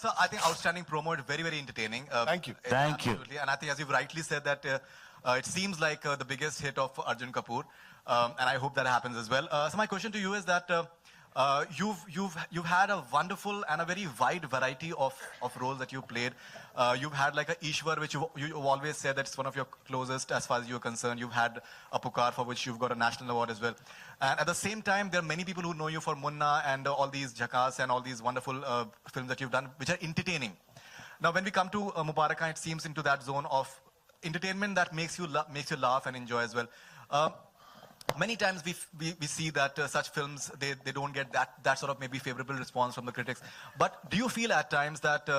So I think outstanding promo, very, very entertaining. Thank you. Thank you. Absolutely. And I think as you've rightly said that it seems like the biggest hit of Arjun Kapoor. And I hope that happens as well. So my question to you is that you've had a wonderful and a very wide variety of roles that you played. You've had like a Ishwar, which you've always said that's one of your closest as far as you're concerned. You've had a Pukar, for which you've got a national award as well. And at the same time, there are many people who know you for Munna and all these Jackass and all these wonderful films that you've done, which are entertaining. Now, when we come to Mubarakan, it seems into that zone of entertainment that makes you laugh and enjoy as well. Many times we see that such films, they don't get that sort of maybe favorable response from the critics. But do you feel at times that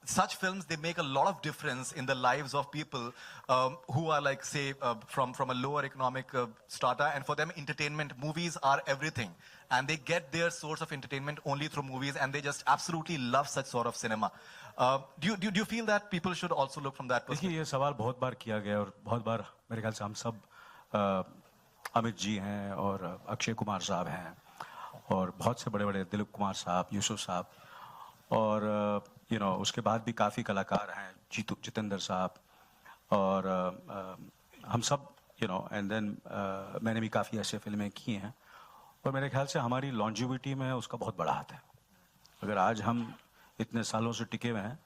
such films, they make a lot of difference in the lives of people who are like, say, from a lower economic strata, and for them entertainment, movies are everything. And they get their source of entertainment only through movies, and they just absolutely love such sort of cinema. Do you feel that people should also look from that perspective? देखिए, ये सवाल बहुत बार किया गया और बहुत बार मेरे ख्याल से हम सब अमित जी हैं और अक्षय कुमार साहब हैं और बहुत से बड़े-बड़े दिलीप कुमार साहब, यूसुफ साहब और उसके बाद भी काफ़ी कलाकार हैं, जितेंद्र साहब और हम सब एंड देन मैंने भी काफ़ी ऐसे फिल्में की हैं और मेरे ख्याल से हमारी लॉन्जिविटी में उसका बहुत बड़ा हाथ है. अगर आज हम इतने सालों से टिके हुए हैं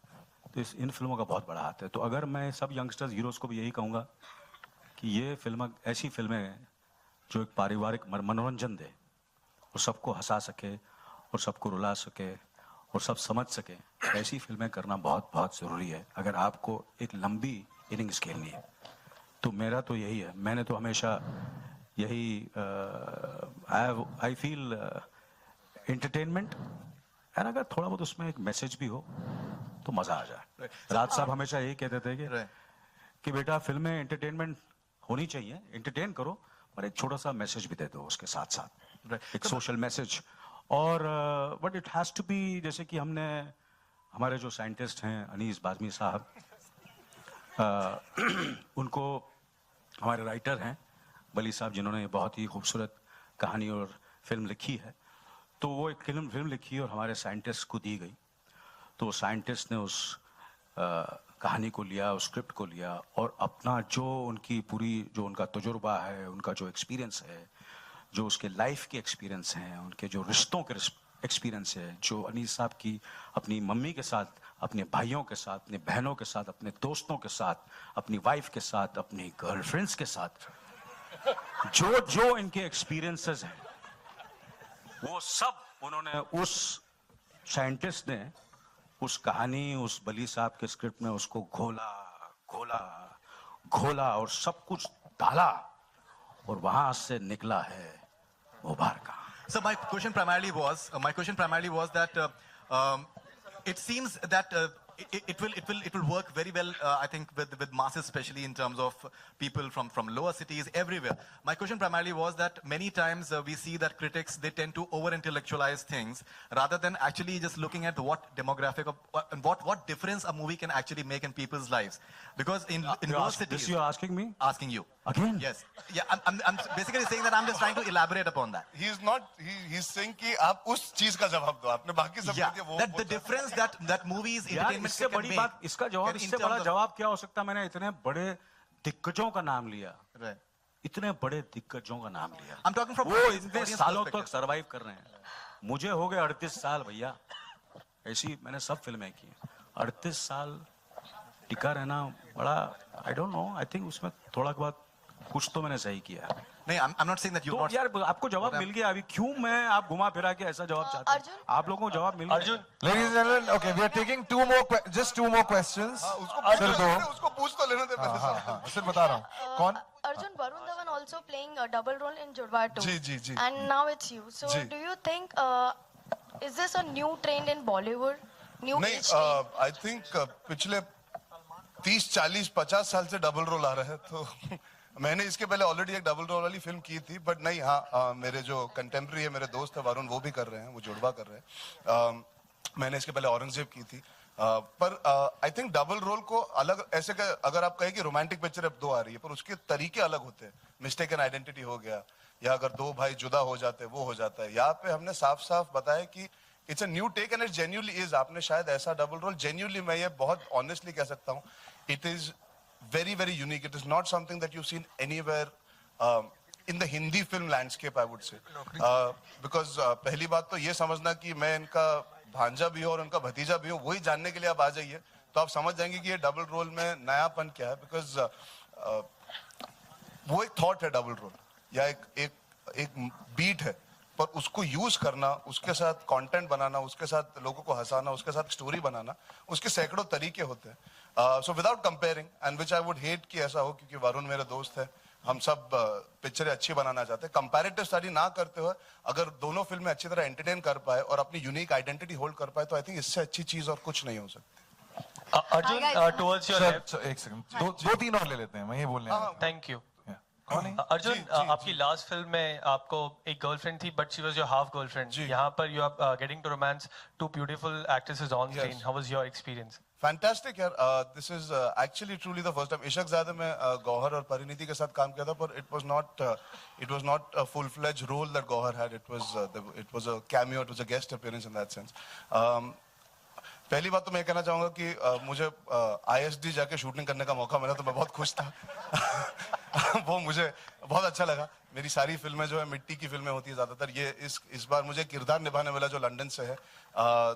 तो इन फिल्मों का बहुत बड़ा हाथ है. तो अगर मैं सब यंगस्टर्स हीरोज़ को भी यही कहूँगा कि ये फिल्म ऐसी फिल्में हैं जो एक पारिवारिक मनोरंजन दे और सबको हंसा सके और सबको रुला सके और सब समझ सके, ऐसी फिल्में करना बहुत बहुत ज़रूरी है अगर आपको एक लंबी इनिंग्स खेलनी है. तो मेरा तो यही है, मैंने तो हमेशा यही आई फील एंटरटेनमेंट एंड अगर थोड़ा बहुत उसमें एक मैसेज भी हो तो मज़ा आ जाए. राज साहब हमेशा यही कहते थे कि बेटा फिल्में एंटरटेनमेंट होनी चाहिए, एंटरटेन करो पर एक छोटा सा मैसेज भी दे दो उसके साथ साथ, एक सोशल मैसेज. और but it has to be, जैसे कि हमने हमारे जो साइंटिस्ट हैं अनीस बाज़मी साहब, उनको हमारे राइटर हैं वली साहब जिन्होंने बहुत ही खूबसूरत कहानी और फिल्म लिखी है, तो वो एक फिल्म लिखी और हमारे साइंटिस्ट को दी गई. तो साइंटिस्ट ने उस कहानी को लिया, उस स्क्रिप्ट को लिया और अपना जो उनकी पूरी जो उनका तजुर्बा है, उनका जो एक्सपीरियंस है, जो उसके लाइफ के एक्सपीरियंस हैं, उनके जो रिश्तों के एक्सपीरियंस है, जो अनीस साहब की अपनी मम्मी के साथ, अपने भाइयों के साथ, अपने बहनों के साथ, अपने दोस्तों के साथ, अपनी वाइफ के साथ, अपनी गर्लफ्रेंड्स के साथ, जो इनके एक्सपीरियंसेस हैं वो सब उन्होंने उस साइंटिस्ट ने उस कहानी, उस बली साहब के स्क्रिप्ट में उसको घोला और सब कुछ डाला और वहां से निकला है मुबारका. So my question primarily was that it seems that it will work very well, I think, with masses, especially in terms of people from lower cities everywhere. My question primarily was that many times we see that critics, they tend to over-intellectualize things rather than actually just looking at what demographic of, and what difference a movie can actually make in people's lives. Because in those cities, this you're asking me? Asking you again? Yes. Yeah. I'm basically saying that I'm just trying to elaborate upon that. He's saying कि आप उस चीज का जवाब दो, आपने बाकी सब दिया वो. That the difference that movies entertainment इससे बड़ी बात, इसका जवाब, इससे बड़ा जवाब क्या हो सकता है? मैंने इतने बड़े दिग्गजों का नाम लिया, इतने बड़े दिग्गजों का नाम लिया, I'm talking from वो इतने सालों तक सरवाइव कर रहे हैं. मुझे हो गए 38 साल भैया, ऐसी मैंने सब फिल्में की. 38 साल टिका रहना बड़ा, I don't know, I think उसमें थोड़ा बहुत कुछ तो मैंने सही किया. नहीं, I'm not saying that you. तो यार आपको जवाब मिल गया. अभी क्यों मैं आप घुमा फिरा के ऐसा जवाब चाहते हैं? आप लोगों को जवाब मिल गया. Arjun, ladies and gentlemen, okay, we are taking just two more questions. उसको पूछ तो लेने दे पहले. सिर्फ बता रहा हूँ कौन. Arjun, Varun Dhawan also playing a double role in Judwaa 2. Ji. And now it's you. So do you think is this a new trend in Bollywood? New age trend? I think पिछले 30, 40, 50 साल से double role आ रहे हैं. तो मैंने इसके पहले already एक डबल रोल वाली फिल्म की थी, बट नहीं, हाँ, मेरे जो कंटेम्प्रेरी है, मेरे दोस्त है वरुण, वो भी कर रहे हैं, वो जुड़वा कर रहे हैं. मैंने इसके पहले औरंगजेब की थी. पर आई थिंक डबल रोल को अलग, ऐसे अगर आप कहें कि रोमांटिक पिक्चर अब 2 आ रही है, पर उसके तरीके अलग होते हैं. मिस्टेकन आइडेंटिटी हो गया, या अगर 2 भाई जुदा हो जाते हैं वो हो जाता है. यहाँ पे हमने साफ साफ बताया कि it's a new take and it genuinely is. आपने शायद ऐसा डबल रोल जेन्युइनली, मैं ये बहुत ऑनेस्टली कह सकता हूँ, it is very very unique. It is not something that you've seen anywhere in the Hindi film landscape, I would say. Because पहली बात तो ये समझना कि मैं इनका भांजा भी हूँ और उनका भतीजा भी हूँ, वही जानने के लिए आप आ जाइए तो आप समझ जाएंगे कि ये डबल रोल में नयापन क्या है. बिकॉज वो एक थॉट है डबल रोल, या एक बीट है, पर उसको यूज करना, उसके साथ कंटेंट बनाना, उसके साथ लोगों को हंसाना, उसके साथ स्टोरी बनाना, उसके सैकड़ों तरीके होते हैं. So without comparing, and which I would hate कि ऐसा हो, क्योंकि वरुण मेरे दोस्त है, हम सब पिक्चरें अच्छी बनाना चाहते हैं. कंपैरेटिव स्टडी ना करते हुए अगर दोनों फिल्में अच्छी तरह एंटरटेन कर पाए और अपनी यूनिक आइडेंटिटी होल्ड कर पाए, तो आई थिंक इससे अच्छी चीज और कुछ नहीं हो सकती. Arjun, towards your left. Sir एक सेकंड, दो तीन और ले लेते हैं, मैं ये बोलने आया था. Thank you. Yeah. कौन है? अर्जुन, आपकी लास्ट फिल्म में आपको एक गर्लफ्रेंड थी, but she was your half girlfriend. जी. यहाँ पर you are getting to romance two beautiful actresses on screen. Yes. How was your experience? Fantastic यार. This is actually truly the first time. Ishaqzaade में गौहर और परिणीति के साथ काम किया था, पर it was not a full fledge role that Gauhar had. It was a cameo, it was a guest appearance in that sense. पहली बात तो मैं कहना चाहूंगा कि मुझे ISD जाके शूटिंग करने का मौका मिला तो मैं बहुत खुश था. वो मुझे बहुत अच्छा लगा. मेरी सारी फिल्में जो है मिट्टी की फिल्में होती है ज्यादातर. ये इस बार मुझे किरदार निभाने वाला जो लंदन से है,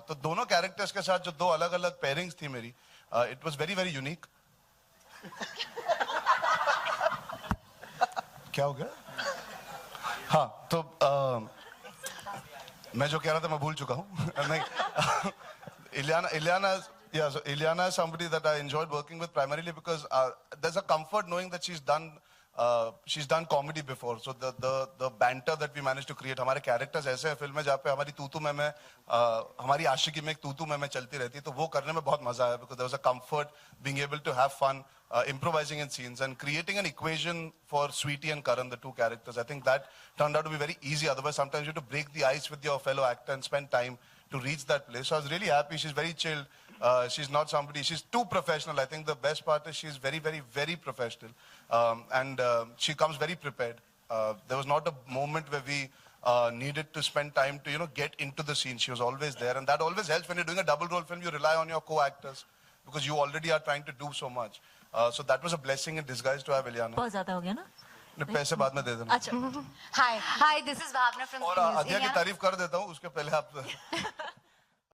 तो दोनों कैरेक्टर्स के साथ जो दो अलग अलग पेयरिंग्स थी मेरी, it was very very unique. क्या हो गया? हाँ, तो मैं जो कह रहा था मैं भूल चुका हूँ. नहीं, Ileana is somebody that I enjoyed working with primarily because there's a comfort knowing that she's done comedy before. So the banter that we managed to create, हमारे characters ऐसे हैं फिल्म में जहाँ पे हमारी तूतू में हमारी आशिकी में एक तूतू में चलती रहती है, तो वो करने में बहुत मजा आया. Because there was a comfort being able to have fun, improvising in scenes and creating an equation for Sweetie and Karan, the two characters. I think that turned out to be very easy. Otherwise, sometimes you have to break the ice with your fellow actor and spend time to reach that place. So I was really happy. She's very chilled. She's not somebody, she's too professional. I think the best part is she's very, very, very professional. And she comes very prepared. There was not a moment where we needed to spend time to, get into the scene. She was always there. And that always helps when you're doing a double role film. You rely on your co-actors because you already are trying to do so much. So that was a blessing in disguise to have Ileana. बहुत ज्यादा हो गया ना. पैसे बाद में दे देना. अच्छा. Hi, this is Bhavna from और News. अध्या की तारीफ कर देता हूँ, उसके पहले आप